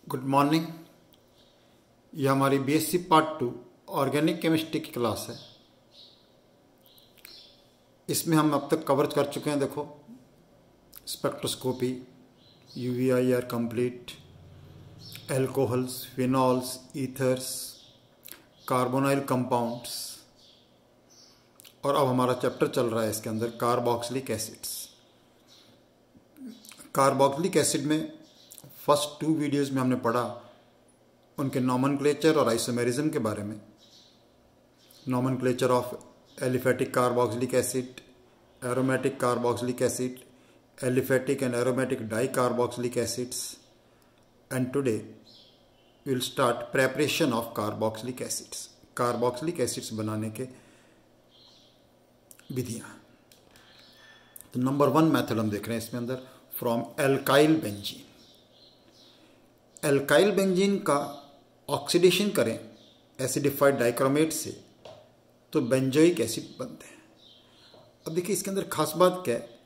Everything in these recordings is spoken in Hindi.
Good morning. यह हमारी बीएससी पार्ट 2 ऑर्गेनिक केमिस्ट्री की क्लास है। इसमें हम अब तक कवर कर चुके हैं। देखो, spectroscopy, UV IR complete, alcohols, phenols, ethers, carbonyl compounds, और अब हमारा चैप्टर चल रहा है इसके अंदर कार्बोक्सिलिक एसिड्स। कार्बोक्सिलिक एसिड में फर्स्ट 2 वीडियोज़ में हमने पढ़ा उनके नॉमेनक्लेचर और आइसोमेरिज्म के बारे में। Nomenclature of aliphatic carboxylic acid, aromatic carboxylic acid, aliphatic and aromatic di carboxylic acids, and today we will start preparation of carboxylic acids. Carboxylic acids बनाने के विधियाँ। तो नंबर 1 मेथड हम देख रहे हैं इसमें अंदर, from alkyl benzene. Alkyl benzene का ऑक्सीडेशन करें एसिडिफाइड डाइक्रोमेट से तो बेंजोइक एसिड बनते हैं। अब देखिए इसके अंदर खास बात क्या है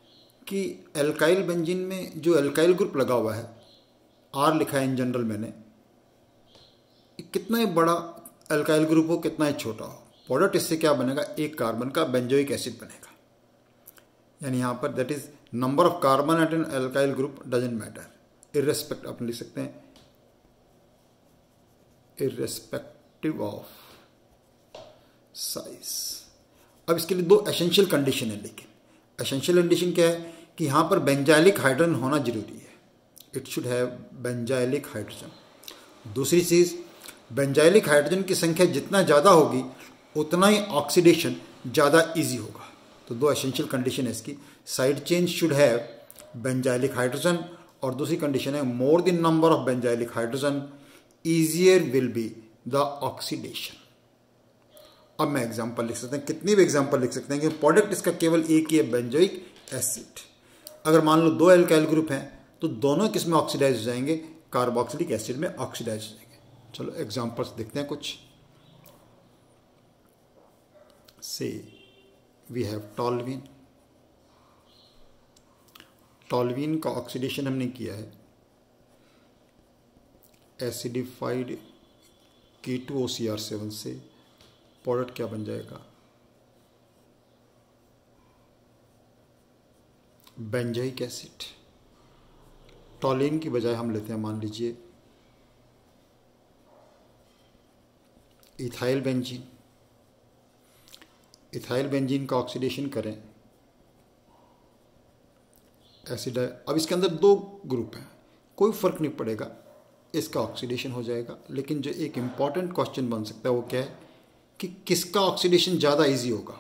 कि एल्काइल बेंजीन में जो एल्काइल ग्रुप लगा हुआ है, आर लिखा है इन जनरल मैंने, कितना ही बड़ा एल्काइल ग्रुप हो कितना ही छोटा हो, प्रोडक्ट इससे क्या बनेगा, एक कार्बन का बेंजोइक एसिड बनेगा। यानी यहाँ पर that is number of carbon at an alkyl group doesn't matter, irrespective अपन लिख सकते हैं, इररेस्पेक्टिव ऑफ साइज। अब इसके लिए 2 एसेंशियल कंडीशन है, लेकिन एसेंशियल कंडीशन क्या है कि यहां पर बेंजाइलिक हाइड्रोजन होना जरूरी है। It should have benzylic hydrogen. दूसरी चीज, बेंजाइलिक हाइड्रोजन की संख्या जितना ज्यादा होगी उतना ही ऑक्सीडेशन ज्यादा इजी होगा। तो 2 एसेंशियल कंडीशन है इसकी। Side chain should have benzylic hydrogen, और दूसरी कंडीशन है more the number of benzylic hydrogen easier will be the oxidation. अब मैं एग्जांपल लिख सकते हैं, कितनी भी एग्जांपल लिख सकते हैं कि प्रोडक्ट इसका केवल एक ही है, बेंजोइक एसिड। अगर मान लो 2 एल्काइल ग्रुप हैं तो दोनों किस में ऑक्सीडाइज हो जाएंगे, कार्बोक्सिलिक एसिड में ऑक्सीडाइज हो जाएंगे। चलो एग्जांपल्स देखते हैं कुछ। से वी हैव टॉल्यूइन। टॉल्यूइन का ऑक्सीडेशन हमने किया है एसिडिफाइड K2OCr7 से। प्रोडक्ट क्या बन जाएगा, बेंजोइक एसिड। टॉल्यूइन की बजाय हम लेते हैं, मान लीजिए, इथाइल बेंजीन। इथाइल बेंजीन का ऑक्सीडेशन करें एसिड। अब इसके अंदर 2 ग्रुप हैं, कोई फर्क नहीं पड़ेगा, इसका ऑक्सीडेशन हो जाएगा। लेकिन जो एक इंपॉर्टेंट क्वेश्चन बन सकता है वो क्या है कि किसका ऑक्सीडेशन ज़्यादा इजी होगा,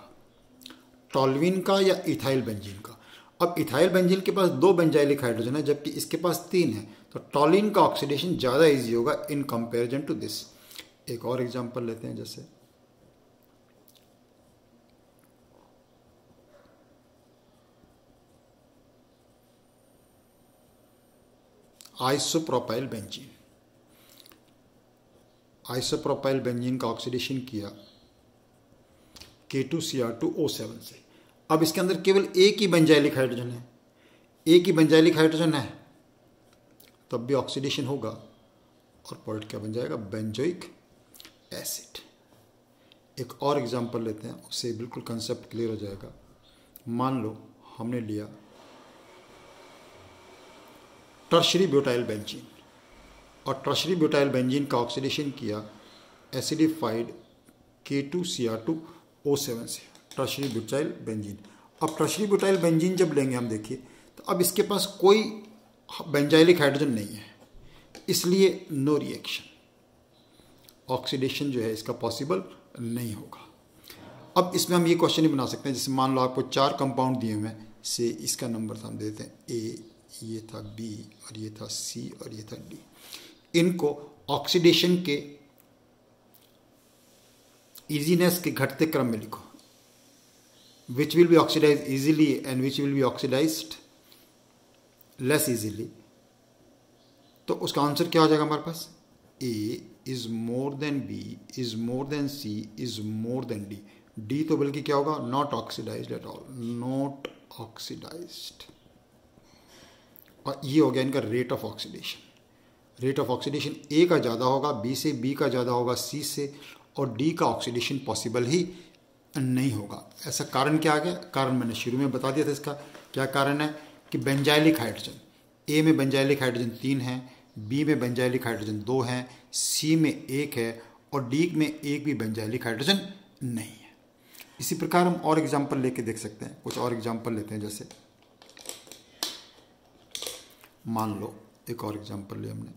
टॉल्यूइन का या इथाइल बेंजीन का। अब इथाइल बेंजीन के पास 2 बेंजाइलिक हाइड्रोजन है जबकि इसके पास 3 है, तो टॉल्यूइन का ऑक्सीडेशन ज़्यादा इजी होगा इन कंपैरिजन टू दिस। एक और एग्जांपल लेते हैं, जैसे आइसोप्रोपाइल बेंजीन। आइसोप्रोपाइल बेंजीन का ऑक्सीडेशन किया K2Cr2O7 से। अब इसके अंदर केवल एक ही बेंजाइलिक हाइड्रोजन है, एक ही बेंजाइलिक हाइड्रोजन है, तब भी ऑक्सीडेशन होगा और प्रोडक्ट क्या बन जाएगा, बेंजोइक एसिड। एक और एग्जांपल लेते हैं, उससे बिल्कुल कंसेप्ट क्लियर हो जाएगा। मान लो हमने लिया टर्शरी ब्यूटाइल बेंजीन, और टर्शरी ब्यूटाइल बेंजीन का ऑक्सीडेशन किया एसिडिफाइड K2Cr2O7 से, टर्शरी ब्यूटाइल बेंजीन। अब टर्शरी ब्यूटाइल बेंजीन जब लेंगे हम, देखिए तो अब इसके पास कोई बेंजाइलिक हाइड्रोजन नहीं है, इसलिए नो रिएक्शन, ऑक्सीडेशन जो है इसका पॉसिबल नहीं होगा। अब इसमें हम ये क्वेश्चन ही बना सकते हैं, जैसे मान लो आपको 4 कंपाउंड दिए हुए हैं, से इसका नंबर हम देते हैं A, ये था B, और ये था C, और ये था D। इनको ऑक्सीडेशन के इजीनेस के घटते क्रम में लिखो, which will be oxidise easily and which will be oxidised less easily. तो उसका आंसर क्या हो जाएगा हमारे पास, A is more than B is more than C is more than D। D तो बल्कि क्या होगा, not oxidised at all, not oxidised. और ये हो गया इनका rate of oxidation. Rate of oxidation A का ज़्यादा होगा बी से, बी का ज़्यादा होगा सी से, और डी का ऑक्सीडेशन पॉसिबल ही नहीं होगा। ऐसा कारण क्या आ गया? कारण मैंने शुरू में बता दिया था। इसका क्या कारण है कि बेंजाइलिक हाइड्रोजन, ए में बेंजाइलिक हाइड्रोजन 3 है, बी में बेंजाइलिक हाइड्रोजन 2 है, सी में 1 है, और डी में एक भी बेंजाइलिक हाइड्रोजन नहीं है। इसी प्रकार हम और एग्जाम्पल लेके देख सकते हैं। कुछ और एग्जाम्पल लेते हैं, जैसे मान लो एक और एग्जाम्पल लिया हमने,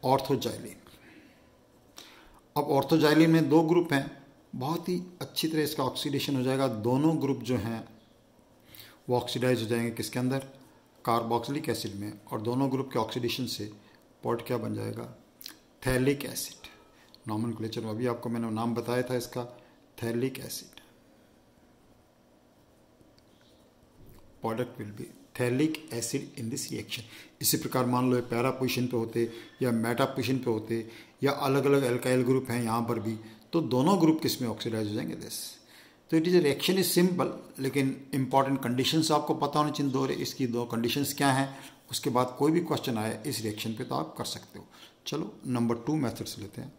ऑर्थोजाइलिन। अब ऑर्थोजाइलिन में 2 ग्रुप हैं, बहुत ही अच्छी तरह इसका ऑक्सीडेशन हो जाएगा। दोनों ग्रुप जो हैं वो ऑक्सीडाइज हो जाएंगे किसके अंदर? कार्बोक्सिलिक एसिड में, और दोनों ग्रुप के ऑक्सीडेशन से पॉट क्या बन जाएगा? Phthalic acid. नॉमेनक्लेचर में अभी आपको मैंने नाम बताया था इसका, phthalic acid. Product will be phthalic acid in this reaction. इसी प्रकार मान लो पैरा पोजिशन पे होते या मेटा पोजिशन पे होते या अलग अलग एल्काइल ग्रुप हैं यहाँ पर भी, तो दोनों ग्रुप किस में ऑक्सीडाइज हो जाएंगे? दिस। तो it is a reaction is simple, लेकिन इंपॉर्टेंट कंडीशंस आपको पता होनी चाहिए। 2 इसकी 2 कंडीशंस क्या हैं, उसके बाद कोई भी क्वेश्चन आए इस रिएक्शन पे तो आप कर सकते हो। चलो नंबर 2 मेथड्स लेते हैं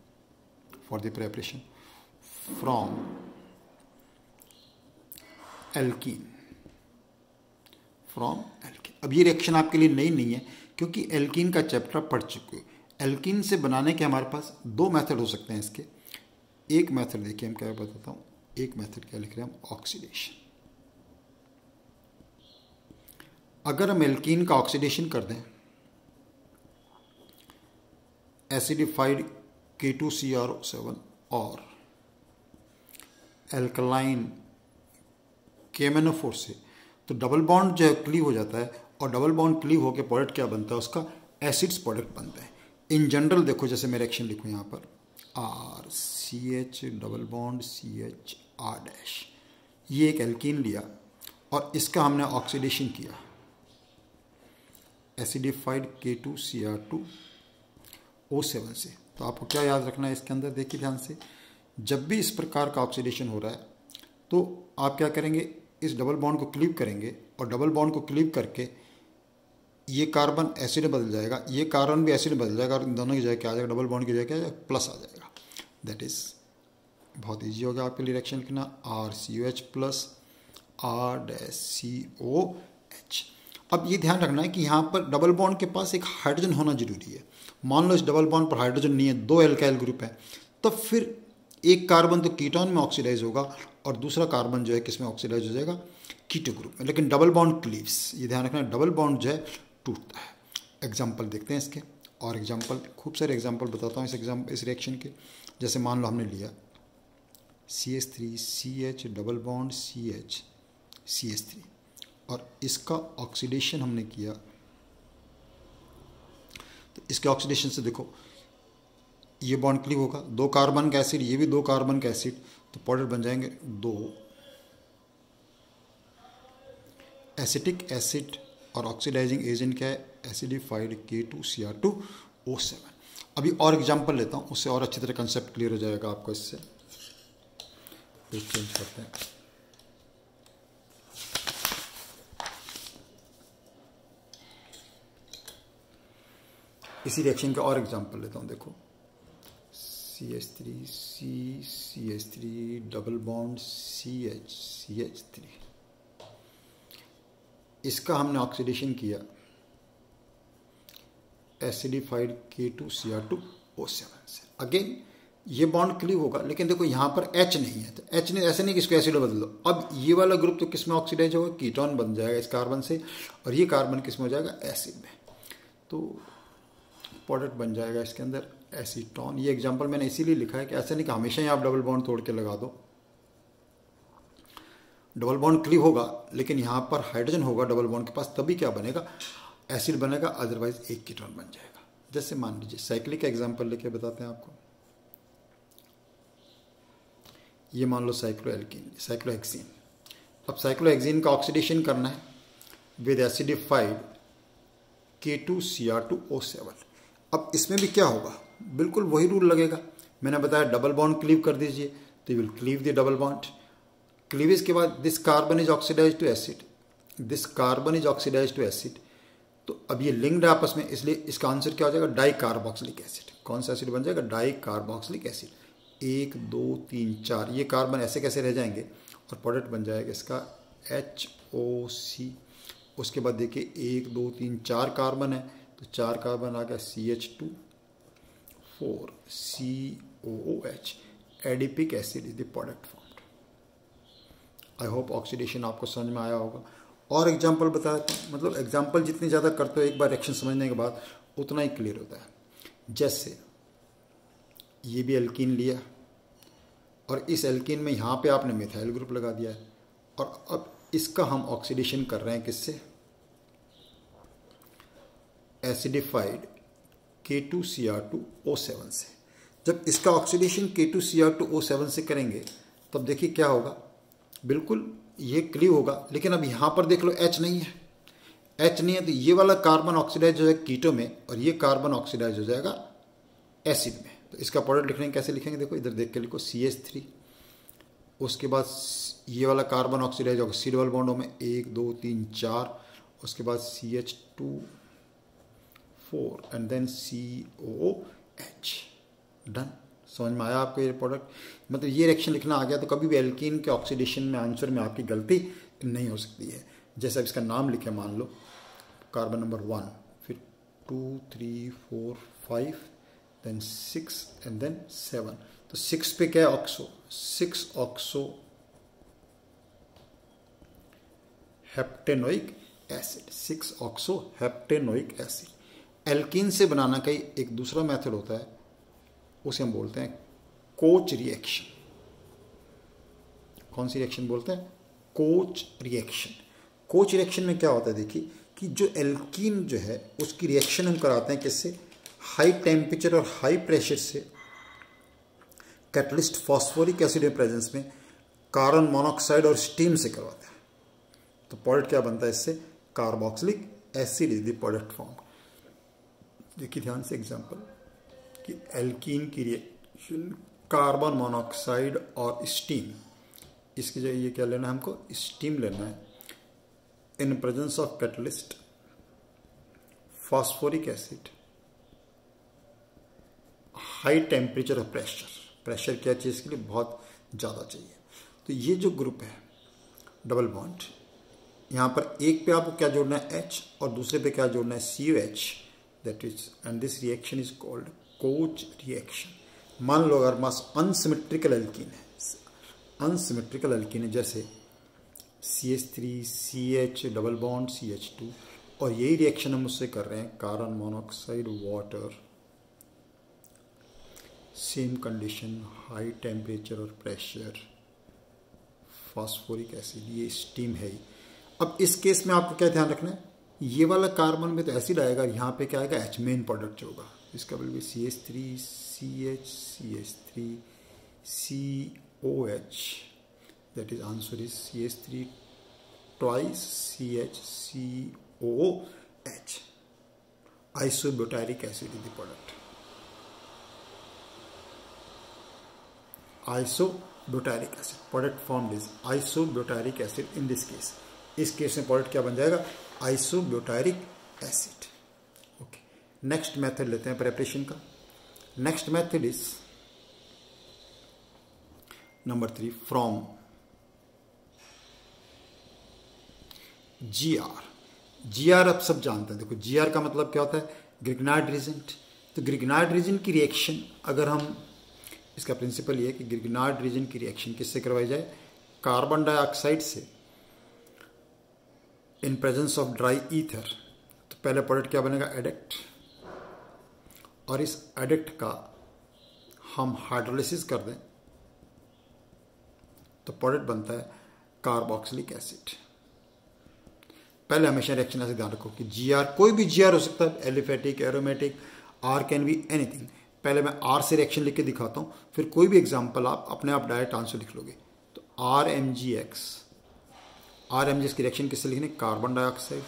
for the preparation from alkene. From alkene. अब ये रिएक्शन आपके लिए नई नहीं है, क्योंकि एल्कीन का चैप्टर पढ़ चुके हो। एल्कीन से बनाने के हमारे पास 2 मेथड हो सकते हैं इसके। एक मेथड देखिए, हम क्या बताता हूँ, एक मेथड क्या लिख रहे हैं हम? ऑक्सीडेशन। अगर हम एल्कीन का ऑक्सीडेशन कर दें, एसिडिफाइड K2CrO7 और एल्कलाइन KMnO4 से, तो डबल बॉन्ड जो है क्लीव हो जाता है, और डबल बॉन्ड क्लीव होकर प्रोडक्ट क्या बनता है? उसका एसिड्स प्रोडक्ट बनता है। इन जनरल देखो, जैसे मैं रिएक्शन लिखूँ यहाँ पर RCH डबल बॉन्ड CHR', ये एक एल्कीन लिया और इसका हमने ऑक्सीडेशन किया एसिडिफाइड K2Cr2O7 से। तो आपको क्या याद रखना है इसके अंदर? देखिए ध्यान से, जब भी इस प्रकार का ऑक्सीडेशन हो रहा है तो आप क्या करेंगे? इस डबल बॉन्ड को क्लीव करेंगे, और डबल बॉन्ड को क्लीव करके ये कार्बन एसिड में बदल जाएगा, ये कार्बन भी एसिड में बदल जाएगा, और इन दोनों की जगह क्या आ जाएगा? डबल बॉन्ड की जगह क्या है? प्लस आ जाएगा। दैट इज बहुत ईजी हो गया आपके लिए रिएक्शन लिखना, RCOH प्लस R'(COH). अब ये ध्यान रखना है कि यहाँ पर डबल बॉन्ड के पास एक हाइड्रोजन होना जरूरी है। मान लो इस डबल बॉन्ड पर हाइड्रोजन नहीं है, 2 एल्काइल ग्रुप है, तो फिर एक कार्बन तो कीटोन में ऑक्सीडाइज होगा और दूसरा कार्बन जो है किस में ऑक्सीडाइज हो जाएगा? कीटो ग्रुप में। लेकिन डबल बॉन्ड क्लीव्स, ये ध्यान रखना, डबल बॉन्ड जो है टूटता है। एग्जाम्पल देखते हैं इसके, और एग्जाम्पल खूब सारे एग्जाम्पल बताता हूँ इस रिएक्शन के। जैसे मान लो हमने लिया CH3CH डबल बॉन्ड CH3, और इसका ऑक्सीडेशन हमने किया, तो इसके ऑक्सीडेशन से देखो ये बॉन्ड क्लीव होगा, 2 कार्बन का एसिड, ये भी 2 कार्बन का एसिड, तो प्रोडक्ट बन जाएंगे 2 एसिटिक एसिड, और ऑक्सीडाइजिंग एजेंट क्या है? Acidified K2Cr2O7। अभी और एग्जांपल लेता हूँ, उससे और अच्छी तरह कंसेप्ट क्लियर हो जाएगा आपको। इससे चेंज करते हैं। इसी रिएक्शन के और एग्जांपल लेता हूँ। देखो CH3 डबल बॉन्ड CH3, इसका हमने ऑक्सीडेशन किया एसिडिफाइड K2Cr2O7 से। अगेन ये बॉन्ड क्लीव होगा, लेकिन देखो यहाँ पर H नहीं है, तो H ने ऐसे नहीं कि इसको एसिड बदल दो। अब ये वाला ग्रुप तो किस में ऑक्सीडाइज होगा? कीटोन बन जाएगा इस कार्बन से, और ये कार्बन किस में हो जाएगा? एसिड में। तो प्रोडक्ट बन जाएगा इसके अंदर एसीटोन। ये एग्जांपल मैंने इसीलिए लिखा है कि ऐसा नहीं कि हमेशा ही आप डबल बॉन्ड तोड़ के लगा दो। डबल बॉन्ड क्लीव होगा, लेकिन यहाँ पर हाइड्रोजन होगा डबल बॉन्ड के पास, तभी क्या बनेगा? एसिड बनेगा, अदरवाइज एक कीटोन बन जाएगा। जैसे मान लीजिए साइक्लिक का एग्जांपल लेके बताते हैं आपको। ये मान लो साइक्लोहेक्सीन। अब साइक्लोहेक्सीन का ऑक्सीडेशन करना है विद एसिडिफाइड K2Cr2O7। अब इसमें भी क्या होगा? बिल्कुल वही रूल लगेगा। मैंने बताया डबल बॉन्ड क्लीव कर दीजिए, तो will cleave the double bond. Cleavage के बाद this carbon is oxidize to acid, this carbon is oxidize to acid, तो अब ये लिंक्ड है आपस में, इसलिए इसका आंसर क्या हो जाएगा, डाई कार्बोक्सिलिक एसिड। कौन सा एसिड बन जाएगा, डाई कार्बोक्सिलिक एसिड। 1 2 3 4 ये कार्बन ऐसे कैसे रह जाएंगे और प्रोडक्ट बन जाएगा इसका HOC। उसके बाद देखिए 1 2 3 4 कार्बन है, तो 4 कार्बन आ गया CH2 4 COOH, adipic acid is the product formed. I hope oxidation आपको समझ में आया होगा। और एग्जाम्पल बता देता हूँ, मतलब एग्जाम्पल जितनी ज़्यादा करते हो एक बार रिएक्शन समझने के बाद उतना ही क्लियर होता है। जैसे ये भी एल्कीन लिया और इस एल्कीन में यहाँ पे आपने मिथाइल ग्रुप लगा दिया है, और अब इसका हम ऑक्सीडेशन कर रहे हैं किससे, एसिडिफाइड K2Cr2O7 से। जब इसका ऑक्सीडेशन K2Cr2O7 से करेंगे तब देखिए क्या होगा, बिल्कुल ये क्लीव होगा, लेकिन अब यहाँ पर देख लो H नहीं है, H नहीं है तो ये वाला कार्बन ऑक्सीडाइज हो जाएगा कीटो में और ये कार्बन ऑक्सीडाइज हो जाएगा एसिड में। तो इसका प्रोडक्ट लिखने कैसे लिखेंगे, देखो इधर देख के लिखो CH3, उसके बाद ये वाला कार्बन ऑक्सीडाइज होगा C डबल बॉन्डों में 1 2 3 4, उसके बाद CH2 4 and then COOH। Done. समझ में आया आपको ये प्रोडक्ट, मतलब ये रिएक्शन लिखना आ गया तो कभी भी एल्कीन के ऑक्सीडेशन में आंसर में आपकी गलती नहीं हो सकती है। जैसे अब इसका नाम लिखे, मान लो कार्बन नंबर 1, फिर 2 3 4 5 देन 6 एंड देन 7, तो 6 पे क्या है, oxo, 6 oxo heptanoic acid, 6 oxo heptanoic acid. Alkene से बनाना का एक दूसरा मेथड होता है, उसे हम बोलते हैं कोच रिएक्शन। कौन सी रिएक्शन बोलते हैं, कोच रिएक्शन। कोच रिएक्शन में क्या होता है, देखिए कि जो एल्कीन जो है उसकी रिएक्शन हम कराते हैं किससे, हाई टेम्परेचर और हाई प्रेशर से कैटलिस्ट फॉस्फोरिक एसिड के प्रेजेंस में कार्बन मोनोऑक्साइड और स्टीम से करवाते हैं। तो प्रोडक्ट क्या बनता है इससे, carboxylic acid is the product form. देखिए ध्यान से एग्जांपल कि एल्कीन की रिएक्शन कार्बन मोनोऑक्साइड और स्टीम, इसकी जगह ये क्या लेना है हमको, स्टीम लेना है। In presence of catalyst phosphoric acid, high temperature और प्रेशर, प्रेशर क्या चीज़ के लिए, बहुत ज़्यादा चाहिए। तो ये जो ग्रुप है डबल बॉन्ड, यहाँ पर एक पे आपको क्या जोड़ना है H और दूसरे पे क्या जोड़ना है COH, that is, and this reaction is called coach reaction. मान लो अगर मास अनसिमेट्रिकल एल्कीन है, अनसिमेट्रिकल एल्कीन है जैसे CH3 CH double bond CH2, और यही रिएक्शन हम उससे कर रहे हैं carbon monoxide water, same condition, high temperature और प्रेशर, फॉस्फोरिक एसिड, ये स्टीम है ही। अब इस केस में आपको क्या ध्यान रखना है, ये वाला कार्बन में तो एसिड आएगा, यहाँ पे क्या आएगा H, मेन प्रोडक्ट जो होगा, इसका बिल भी CH3 CH CH3 COH, that is answer is CH3 twice CH COOH, isobutyric acid is the product, isobutyric acid, product form is isobutyric acid in this case. इस केस में प्रोडक्ट क्या बन जाएगा, isobutyric acid. Okay, next method लेते हैं प्रेपरेशन का। Next method is number 3 from GR अब सब जानते हैं। देखो GR का मतलब क्या होता है, ग्रिग्नार्ड रीजेंट। तो ग्रिग्नार्ड रीजन की रिएक्शन, अगर हम, इसका प्रिंसिपल ये है कि ग्रिग्नार्ड रीजन की रिएक्शन किससे करवाई जाए, कार्बन डाइऑक्साइड से in presence of dry ether. तो पहले प्रोडक्ट क्या बनेगा, एडक्ट, और इस एडक्ट का हम हाइड्रोलिसिस कर दें तो प्रोडक्ट बनता है कार्बोक्सिलिक एसिड। पहले हमेशा रिएक्शन ऐसे ध्यान रखो कि GR, कोई भी GR हो सकता है, aliphatic, aromatic, R can be anything. पहले मैं R से रिएक्शन लिख के दिखाता हूँ, फिर कोई भी एग्जाम्पल आप अपने आप डायरेक्ट आंसर लिख लोगे। तो RMgX, RMgX की रिएक्शन किससे लिखने, कार्बन डाइऑक्साइड।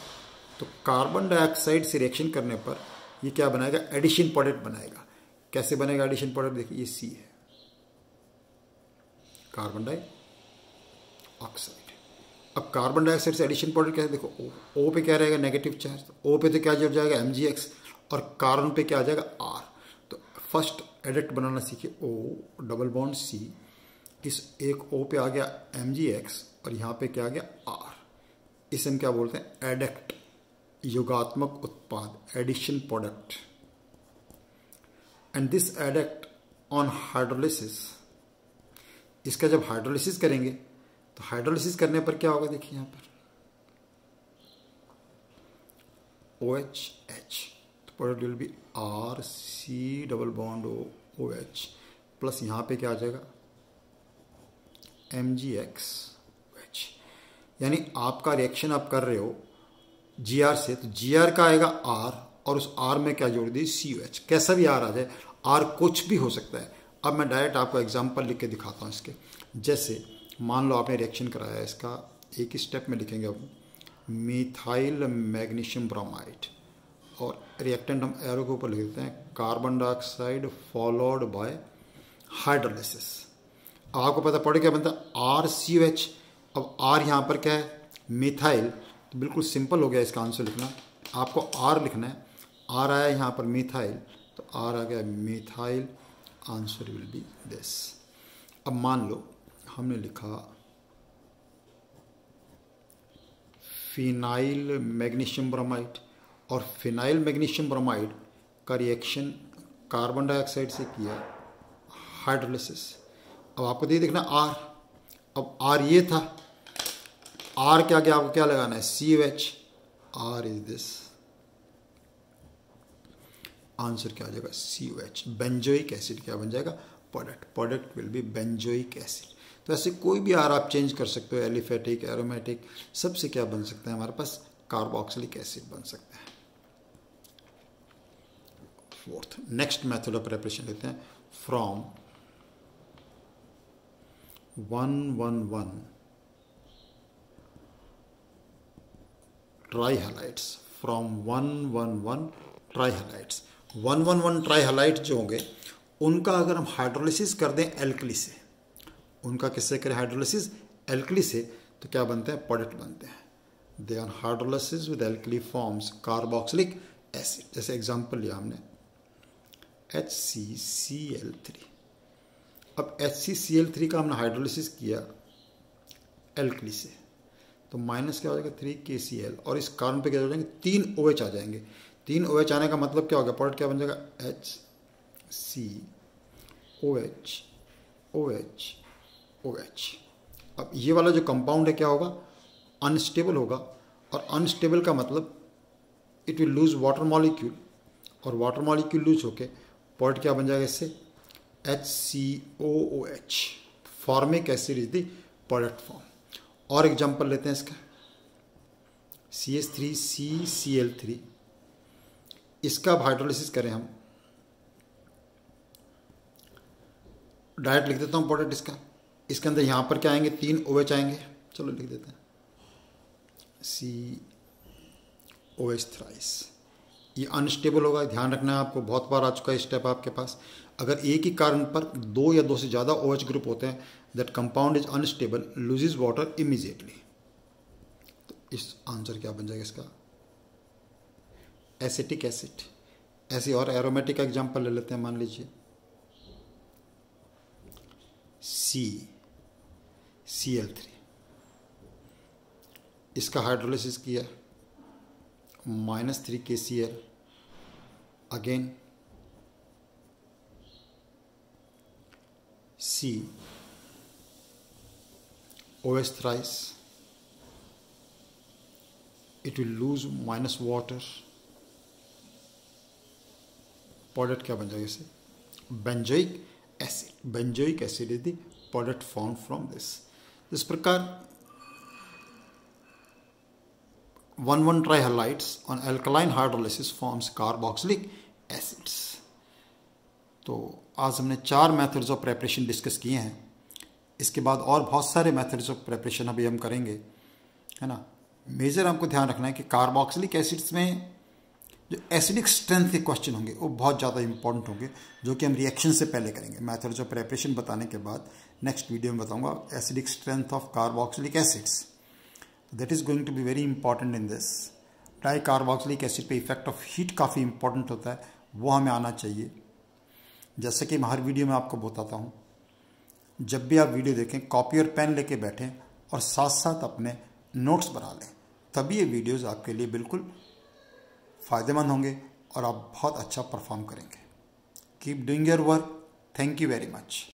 तो कार्बन डाइऑक्साइड से रिएक्शन करने पर ये क्या बनाएगा, एडिशन प्रोडक्ट बनाएगा। कैसे बनेगा एडिशन प्रोडक्ट, देखिए ये C है, कार्बन डाई ऑक्साइड। अब कार्बन डाइऑक्साइड से एडिशन प्रोडक्ट क्या है, देखो O पे क्या रहेगा, नेगेटिव चार्ज, तो O पे तो क्या जुड़ जाएगा MgX, और कार्बन पे क्या आ जाएगा R। तो फर्स्ट एडिट बनाना सीखिए, O डबल बॉन्ड C, इस एक O पे आ गया MgX और यहाँ पे क्या आ गया R। इसे हम क्या बोलते हैं, एडेक्ट, योगात्मक उत्पाद, addition product. And this adduct on hydrolysis, इसका जब हाइड्रोलिसिस करेंगे तो हाइड्रोलिसिस करने पर क्या होगा, देखिए यहाँ पर OHH, तो product will be RC double bond OH plus यहाँ पे क्या आ जाएगा MgX। यानी आपका रिएक्शन आप कर रहे हो Gr से, तो Gr का आएगा R और उस R में क्या जोड़ दी COH। कैसा भी R आ जाए, R कुछ भी हो सकता है। अब मैं डायरेक्ट आपको एग्जांपल लिख के दिखाता हूँ इसके। जैसे मान लो आपने रिएक्शन कराया है, इसका एक ही स्टेप में लिखेंगे अब, मिथाइल मैग्नीशियम ब्रोमाइड, और रिएक्टेंट हम एरो के ऊपर लिख देते हैं carbon dioxide followed by hydrolysis. आपको पता पड़े क्या बनता है RCOH। अब R यहाँ पर क्या है, मिथाइल, तो बिल्कुल सिंपल हो गया इसका आंसर लिखना। आपको R लिखना है, R आया यहाँ पर मिथाइल, तो R आ गया methyl, answer will be this. अब मान लो हमने लिखा फिनाइल मैग्नीशियम ब्रोमाइड, और फिनाइल मैग्नीशियम ब्रोमाइड का रिएक्शन कार्बन डाइऑक्साइड से किया हाइड्रोलिसिस। अब आपको ये देखना R, अब R ये था, R क्या गया, आपको क्या लगाना है COH, R is this, answer क्या आ जाएगा COH। बेंजोइक एसिड क्या बन जाएगा, product will be benzoic acid. तो ऐसे कोई भी आर आप चेंज कर सकते हो, एलिफेटिक, एरोमेटिक, सबसे क्या बन सकता है हमारे पास, कार्बोक्सिलिक एसिड बन सकता है। Fourth, next method of preparation लेते हैं, फ्रॉम 111 ट्राइहैलाइड्स, फ्रॉम 111 ट्राइहैलाइड्स। 111 ट्राइहैलाइड जो होंगे उनका अगर हम हाइड्रोलिसिस कर दें एल्कली से, उनका किससे करें हाइड्रोलिसिस, एल्कली से, तो क्या बनते हैं, प्रोडक्ट बनते हैं। They are hydrolysis with alkali forms carboxylic acid. जैसे एग्जांपल लिया हमने HCCl3। अब HCCl3 का हमने हाइड्रोलिसिस किया एल्कली से, तो माइनस क्या हो जाएगा 3KCl, और इस कार्बन पे क्या हो जाएंगे 3 OH आ जाएंगे। 3 OH आने का मतलब क्या होगा, प्रोडक्ट क्या बन जाएगा HCOH OH OH। अब ये वाला जो कंपाउंड है क्या होगा, अनस्टेबल होगा, और अनस्टेबल का मतलब it will lose water molecule, और वाटर मॉलिक्यूल लूज होके प्रोडक्ट क्या बन जाएगा इससे HCOOH। Formic acid is the product form. और एग्जांपल लेते हैं इसका, CH3CCl3, इसका हाइड्रोलिसिस करें हम, डायरेक्ट लिख देता हूँ प्रोडक्ट इसका। इसके अंदर यहाँ पर क्या आएंगे, 3 OH आएंगे, चलो लिख देते हैं COH थ्राइस। ये अनस्टेबल होगा, ध्यान रखना है आपको, बहुत बार आ चुका है स्टेप आपके पास। अगर एक ही कार्बन पर 2 या 2 से ज़्यादा OH ग्रुप होते हैं, that compound is unstable, loses water immediately. तो इस आंसर क्या बन जाएगा इसका, एसिटिक एसिड। ऐसे और एरोमेटिक एग्जांपल ले लेते हैं, मान लीजिए CCl3, इसका हाइड्रोलिसिस किया -3KCl, again COH thrice, it will lose minus water, product क्या बन जाएगा इसे, benzoic acid. Benzoic acid is the product found from this. इस प्रकार 1,1 trihalides on alkaline hydrolysis forms carboxylic acids. तो आज हमने 4 मेथड्स ऑफ प्रेपरेशन डिस्कस किए हैं। इसके बाद और बहुत सारे मेथड्स ऑफ प्रेपरेशन अभी हम करेंगे, है ना। मेजर हमको ध्यान रखना है कि कार्बोक्सिलिक एसिड्स में जो एसिडिक स्ट्रेंथ के क्वेश्चन होंगे वो बहुत ज़्यादा इंपॉर्टेंट होंगे, जो कि हम रिएक्शन से पहले करेंगे। मेथड्स ऑफ प्रेपरेशन बताने के बाद नेक्स्ट वीडियो में बताऊंगा acidic strength of carboxylic acids, that is going to be very important in this. Di carboxylic acid पे इफेक्ट ऑफ हीट काफ़ी इंपॉर्टेंट होता है, वो हमें आना चाहिए। जैसे कि मैं हर वीडियो में आपको बताता हूँ, जब भी आप वीडियो देखें कॉपी और पेन लेके बैठें और साथ साथ अपने नोट्स बना लें, तभी ये वीडियोस आपके लिए बिल्कुल फ़ायदेमंद होंगे और आप बहुत अच्छा परफॉर्म करेंगे। Keep doing your work. Thank you very much.